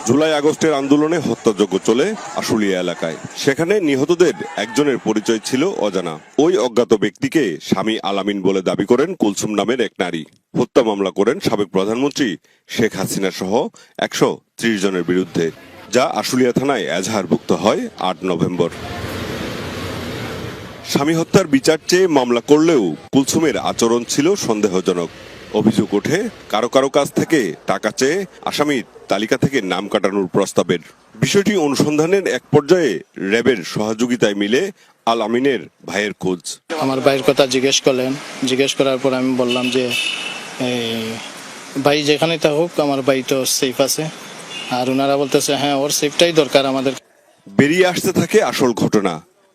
জুলাই আগস্টের আন্দোলনে হত্যাযজ্ঞ চলে আশুলিয়া এলাকায়। সেখানে নিহতদের একজনের পরিচয় ছিল অজানা। ওই অজ্ঞাত ব্যক্তিকে স্বামী আলামিন বলে দাবি করেন কুলসুম নামের এক নারী। হত্যা মামলা করেন সাবেক প্রধানমন্ত্রী শেখ হাসিনা সহ 130 জনের বিরুদ্ধে, যা আশুলিয়া থানায় এজাহারভুক্ত হয় 8 নভেম্বর। স্বামী হত্যার বিচার চেয়ে মামলা করলেও কুলসুমের আচরণ ছিল সন্দেহজনক। অভিযোগ ওঠে কারো কারো কাছ থেকে টাকা চেয়ে আসামির তালিকা থেকে নাম কাটানোর প্রস্তাবের। বিষয়টি অনুসন্ধানের এক পর্যায়ে র্যাবের সহযোগিতায় মিলে আল আমিনের ভাইয়ের খোঁজ। আমার ভাইয়ের কথা জিজ্ঞেস করার পর আমি বললাম যে ভাই যেখানে থাকুক আমার ভাই তো সেফ আছে। আর ওনারা বলতেছে হ্যাঁ ওর সেফটাই দরকার আমাদের। বেরিয়ে আসতে থাকে আসল ঘটনা।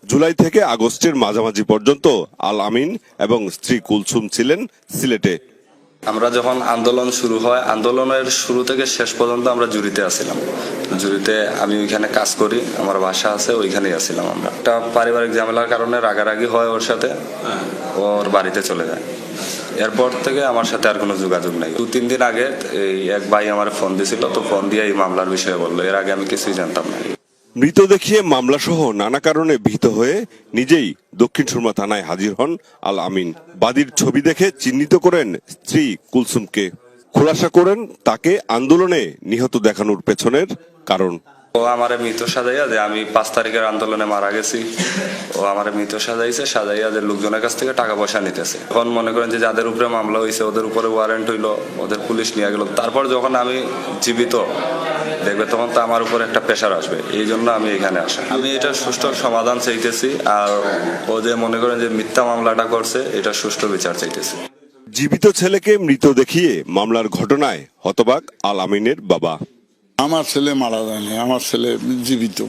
জুলাই থেকে আগস্টের মাঝামাঝি পর্যন্ত আল আমিন এবং স্ত্রী কুলসুম ছিলেন সিলেটে। আমরা যখন আন্দোলন শুরু হয়, আন্দোলনের শুরু থেকে শেষ পর্যন্ত আমরা জুড়িতে আছিলাম। জুড়িতে আমি ওইখানে কাজ করি, আমার বাসা আছে, ওইখানেই আছিলাম। আমরা একটা পারিবারিক ঝামেলার কারণে রাগারাগি হয় ওর সাথে, ওর বাড়িতে চলে যায়। এরপর থেকে আমার সাথে আর কোনো যোগাযোগ নেই। 2-3 দিন আগে এই এক ভাই আমার ফোন দিয়েছিল, তো ফোন দিয়ে এই মামলার বিষয়ে বললো। এর আগে আমি কিছুই জানতাম না। মৃত দেখিয়ে মামলাসহ নানা কারণে ভীত হয়ে নিজেই দক্ষিণ সুরমা থানায় হাজির হন আল আমিন। বাদীর ছবি দেখে চিহ্নিত করেন স্ত্রী কুলসুমকে। খোলাসা করেন তাকে আন্দোলনে নিহত দেখানোর পেছনের কারণ। ও আমারে মৃত সাজাইয়া যে আমি 5 তারিখের আন্দোলনে মারা গেছি, ও আমারে মৃত সাজাইয়া যে লোকজনের কাছ থেকে টাকা পয়সা নিতেছে। এখন মনে করেন যে যাদের উপরে মামলা হয়েছে ওদের উপরে ওয়ারেন্ট হইলো, ওদের পুলিশ নিয়ে গেল। তারপর যখন আমি জীবিত দেখবে তখন তো আমার উপর একটা প্রেশার আসবে। এই জন্য আমি এখানে আসা। আমি এটা সুষ্ঠু সমাধান চাইতেছি। আর ও যে মনে করেন যে মিথ্যা মামলাটা করছে, এটা সুষ্ঠু বিচার চাইতেছি। জীবিত ছেলেকে মৃত দেখিয়ে মামলার ঘটনায় হতবাক আল আমিনের বাবা। আমার ছেলে মারা যায়নি, আমার ছেলে জীবিত।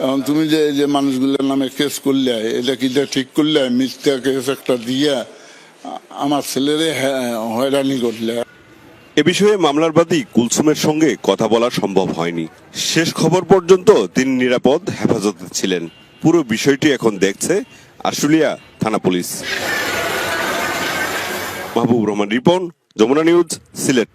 এখন তুমি যে মানুষগুলোর নামে কেস করলে, এটা কি ঠিক করলে? মিথ্যা কেস একটা দিয়া আমার ছেলেরে হয়রানি করলে। এ বিষয়ে মামলার বাদী কুলসুমের সঙ্গে কথা বলা সম্ভব হয়নি। শেষ খবর পর্যন্ত তিনি নিরাপদ হেফাজতে ছিলেন। পুরো বিষয়টি এখন দেখছে আশুলিয়া থানা পুলিশ। মাহবুব রহমান রিপন, যমুনা নিউজ, সিলেট।